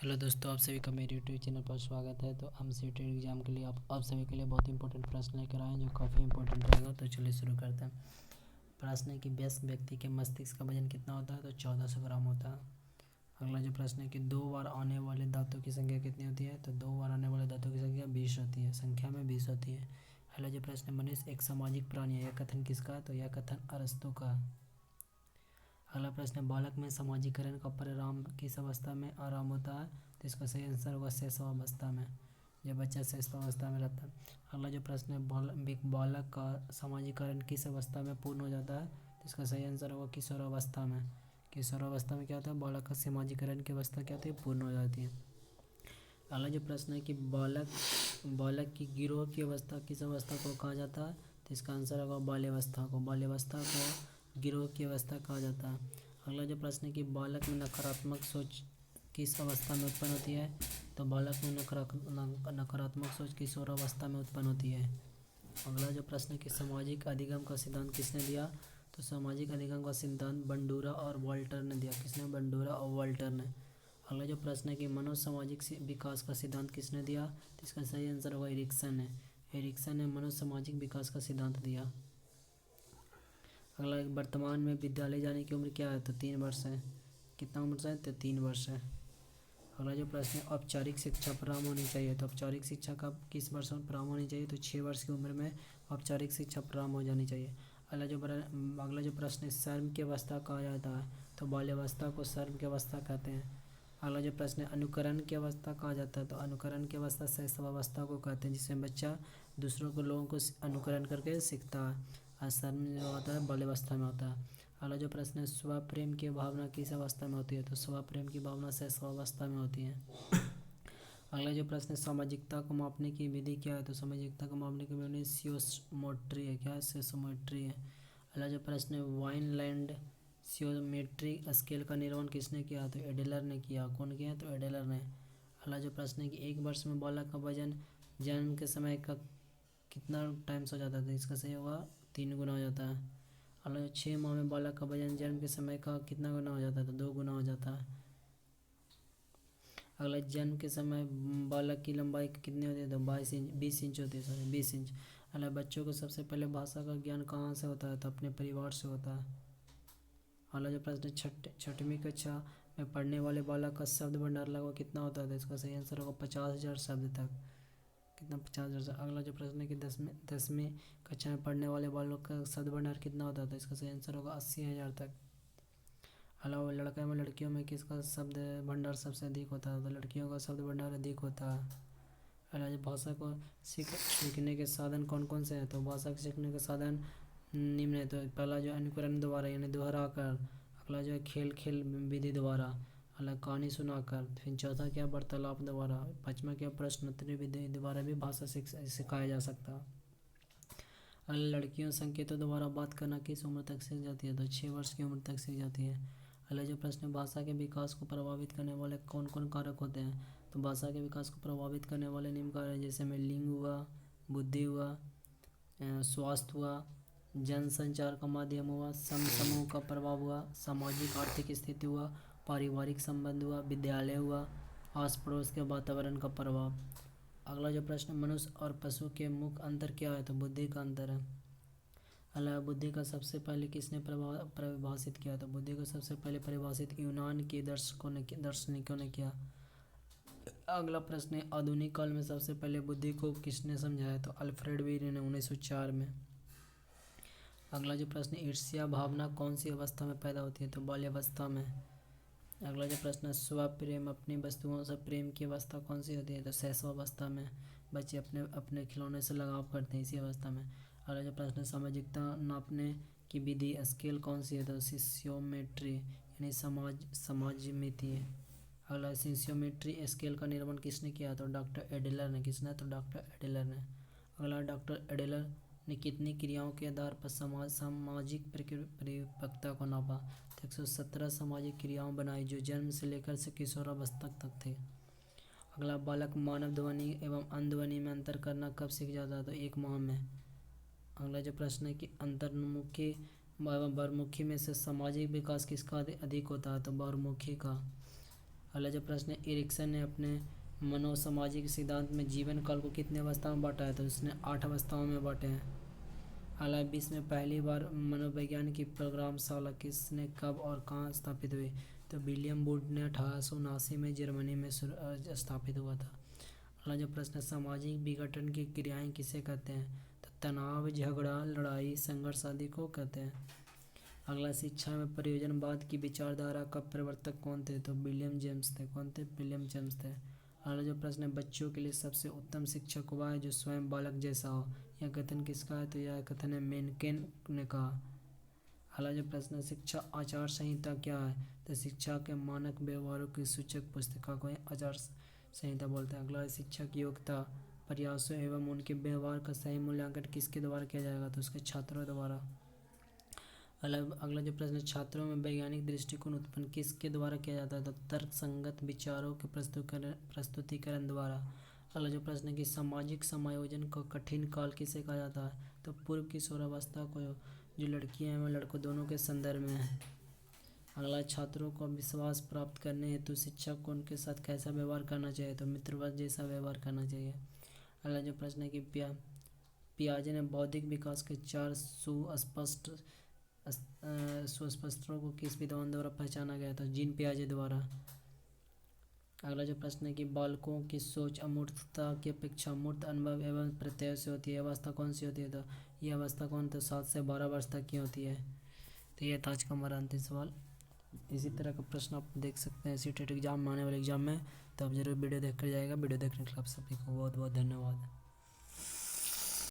Hello दोस्तों, आप सभी का मेरे यूट्यूब चैनल पर स्वागत है। तो हम सीटेट एग्ज़ाम के लिए आप सभी के लिए बहुत इंपॉर्टेंट प्रश्न लेकर आए हैं जो काफ़ी इंपॉर्टेंट रहेगा। तो चलिए शुरू करते हैं। प्रश्न है कि वयस्क व्यक्ति के मस्तिष्क का वजन कितना होता है? तो 1400 ग्राम होता है। अगला जो प्रश्न है कि 2 बार आने वाले दांतों की संख्या कितनी होती है? तो 2 बार आने वाले दांतों की संख्या 20 होती है, संख्या में 20 होती है। अगला जो प्रश्न है, मनुष्य एक सामाजिक प्राणी है, यह कथन किसका है? तो यह कथन अरस्तू का है। अगला प्रश्न है, बालक में सामाजिकरण का परिणाम किस अवस्था में आराम होता है? तो इसका सही आंसर होगा शैशवावस्था में, जब बच्चा शैशवावस्था में रहता है। अगला जो प्रश्न है, बालक का सामाजिकरण किस अवस्था में पूर्ण हो जाता है? तो इसका सही आंसर होगा किशोरावस्था में। किशोरावस्था में क्या होता है? बालक का सामाजिकरण की अवस्था क्या होती है? पूर्ण हो जाती है। अगला जो प्रश्न है कि बालक की गिरोह की अवस्था किस अवस्था को कहा जाता है? तो इसका आंसर होगा बाल्यावस्था को। बाल्यावस्था को गिरोह की अवस्था कहा जाता है। अगला जो प्रश्न है कि बालक में नकारात्मक सोच किस अवस्था में उत्पन्न होती है? तो बालक में नकारात्मक सोच किशोरावस्था में उत्पन्न होती है। अगला जो प्रश्न है कि सामाजिक अधिगम का सिद्धांत किसने दिया? तो सामाजिक अधिगम का सिद्धांत बंडूरा और वाल्टर ने दिया। किसने? बंडूरा और वाल्टर ने। अगला जो प्रश्न है कि मनोसामाजिक विकास का सिद्धांत किसने दिया? तो इसका सही आंसर होगा एरिक्सन ने। एरिक्सन ने मनोसामाजिक विकास का सिद्धांत दिया। अगला, वर्तमान में विद्यालय जाने की उम्र क्या है? तो 3 वर्ष है। कितना उम्र है? तो 3 वर्ष है। अगला जो प्रश्न है, औपचारिक शिक्षा प्रारंभ होनी चाहिए। तो औपचारिक शिक्षा कब किस वर्ष में प्रारंभ होनी चाहिए? तो 6 वर्ष की उम्र में औपचारिक शिक्षा प्रारंभ हो जानी चाहिए। अगला जो प्रश्न है, शर्म की अवस्था कहा जाता है? तो बाल्यावस्था को शर्म की अवस्था कहते हैं। अगला जो प्रश्न है, अनुकरण की अवस्था कहा जाता है? तो अनुकरण की अवस्था शैशवावस्था को कहते हैं, जिसमें बच्चा दूसरों को लोगों को अनुकरण करके सीखता है। और शर्म जो होता है बाल्यावस्था में होता है। अगला जो प्रश्न है, स्वप्रेम की भावना किस अवस्था में होती है? तो स्वप्रेम की भावना शैशवावस्था में होती है। अगला जो प्रश्न है, सामाजिकता को मापने की विधि क्या है? तो सामाजिकता को मापने की विधि सियोमोट्री है। क्या है? सियोमोट्री है। अगला जो प्रश्न है, वाइनलैंड सियोमेट्री स्केल का निर्माण किसने किया? तो एडेलर ने किया। कौन किया? तो एडेलर ने। अगला जो प्रश्न है कि 1 वर्ष में बालक का वजन जन्म के समय का कितना टाइम्स हो जाता है? तो इसका सही होगा 3 गुना हो जाता है। अगला, 6 माह में बालक का वजन जन्म के समय का कितना गुना हो जाता है? तो 2 गुना हो जाता है। अगला, जन्म के समय बालक की लंबाई कितनी होती है? तो 20 इंच होती है, सॉरी 20 इंच। अगला, बच्चों को सबसे पहले भाषा का ज्ञान कहाँ से होता है? तो अपने परिवार से होता है। अगला जो प्रश्न, छठवीं कक्षा में पढ़ने वाले बालक का शब्द भंडार लगभग कितना होता है? तो इसका सही आंसर होगा 50,000 शब्द तक। कितना? 50,000। अगला जो प्रश्न है कि दसवीं कक्षा में पढ़ने वाले बालक का शब्द भंडार कितना होता है? तो इसका सही आंसर होगा 80,000 तक। अलावा लड़का एवं लड़कियों में किसका शब्द भंडार सबसे अधिक होता है? तो लड़कियों का शब्द भंडार अधिक होता है। अगला, भाषा को सीखने के साधन कौन कौन से हैं? तो भाषा को सीखने के साधन निम्न है। तो पहला जो अनुकरण द्वारा यानी दोहरा कर। अगला जो है खेल विधि द्वारा। अगला, कहानी सुनाकर। फिर चौथा क्या? वार्तालाप द्वारा। पांचवा क्या? प्रश्नोत्तरी विधि द्वारा भी भाषा सिखाया जा सकता है। अगला, लड़कियों संकेतों द्वारा बात करना किस उम्र तक सीख जाती है? तो 6 वर्ष की उम्र तक सीख जाती है। अगला जो प्रश्न है, भाषा के विकास को प्रभावित करने वाले कौन कौन कारक होते हैं? तो भाषा के विकास को प्रभावित करने वाले निम्न कारक जैसे में लिंग हुआ, बुद्धि हुआ, स्वास्थ्य हुआ, जनसंचार का माध्यम हुआ, समूह का प्रभाव हुआ, सामाजिक आर्थिक स्थिति हुआ, पारिवारिक संबंध हुआ, विद्यालय हुआ, आस पड़ोस के वातावरण का प्रभाव। अगला जो प्रश्न, मनुष्य और पशु के मुख्य अंतर क्या है? तो बुद्धि का अंतर है। अगला, बुद्धि का सबसे पहले किसने परिभाषित किया? तो बुद्धि को सबसे पहले परिभाषित यूनान के दार्शनिकों ने किया। अगला प्रश्न है, आधुनिक काल में सबसे पहले बुद्धि को किसने समझाया? तो अल्फ्रेड वीरे ने 1904 में। अगला जो प्रश्न है, ईर्ष्या भावना कौन सी अवस्था में पैदा होती है? तो बाल्यावस्था में। अगला जो प्रश्न है, स्वप्रेम अपनी वस्तुओं से प्रेम की अवस्था कौन सी होती है? तो शैशवावस्था में। बच्चे अपने अपने खिलौने से लगाव करते हैं इसी अवस्था में। अगला जो प्रश्न है, सामाजिकता नापने की विधि स्केल कौन सी है? तो सिसियोमेट्री यानी समाजमिति है। अगला, सिसियोमेट्री स्केल का निर्माण किसने किया? तो डॉक्टर एडेलर ने। किसने? तो डॉक्टर एडेलर ने। अगला, डॉक्टर एडेलर ने कितनी क्रियाओं के आधार पर सामाजिक परिपक्वता को नापा? तो 117 सामाजिक क्रियाओं बनाई जो जन्म से लेकर से किशोरावस्था तक थे। अगला, बालक मानव ध्वनि एवं अनध्वनि में अंतर करना कब सीख जाता है? तो 1 माह में। अगला जो प्रश्न है कि अंतर्मुखी एवं बहिर्मुखी में से सामाजिक विकास किसका अधिक होता है? तो बहिर्मुखी का। अगला जो प्रश्न है, एरिक्सन ने अपने मनोसामाजिक सिद्धांत में जीवन काल को कितने अवस्थाओं में बांटा है? तो उसने 8 अवस्थाओं में बांटे हैं। अगला, विश्व में पहली बार मनोविज्ञान की प्रोग्रामशाला किसने, कब और कहाँ स्थापित हुई? तो विलियम वुड ने 1879 में जर्मनी में स्थापित हुआ था। अगला जो प्रश्न है, सामाजिक विघटन की क्रियाएं किसे कहते हैं? तो तनाव, झगड़ा, लड़ाई, संघर्ष आदि को कहते हैं। अगला, शिक्षा में प्रयोजनवाद की विचारधारा का प्रवर्तक कौन थे? तो विलियम जेम्स थे। कौन थे? विलियम जेम्स थे। अगला जो प्रश्न है, बच्चों के लिए सबसे उत्तम शिक्षक वह है जो स्वयं बालक जैसा हो। यह कथन किसका है? तो यह कथन है मेनकेन ने कहा। अगला जो प्रश्न है, शिक्षा आचार संहिता क्या है? तो शिक्षा के मानक व्यवहारों की सूचक पुस्तिका को आचार संहिता बोलते हैं। अगला, शिक्षक योग्यता, प्रयासों एवं उनके व्यवहार का सही मूल्यांकन किसके द्वारा किया जाएगा? तो उसके छात्रों द्वारा। अगला जो प्रश्न है, छात्रों में वैज्ञानिक दृष्टिकोण उत्पन्न किसके द्वारा किया जाता है? तो तर्क संगत विचारों के प्रस्तुतिकरण द्वारा। अगला जो प्रश्न है कि सामाजिक समायोजन को कठिन काल किसे कहा जाता है? तो पूर्व किशोरावस्था को, जो लड़कियां एवं लड़कों दोनों के संदर्भ में है। अगला, छात्रों को विश्वास प्राप्त करने हेतु शिक्षक को उनके साथ कैसा व्यवहार करना चाहिए? तो मित्रवत जैसा व्यवहार करना चाहिए। अगला जो प्रश्न है कि पियाजे ने बौद्धिक विकास के 4 सुस्पष्टों को किस विद्वान द्वारा पहचाना गया था? जीन पियाजे द्वारा। अगला जो प्रश्न है कि बालकों की सोच अमूर्तता की अपेक्षा मूर्त अनुभव एवं प्रत्यय से होती है, अवस्था कौन सी होती है? तो यह अवस्था कौन? तो 7 से 12 वर्ष तक की होती है। तो यह था आज का हमारा अंतिम सवाल। इसी तरह का प्रश्न आप देख सकते हैं सीटेट एग्जाम में, आने वाले एग्जाम में। तो आप जरूर वीडियो देख कर जाएगा। वीडियो देखने के लिए आप सभी को बहुत बहुत धन्यवाद।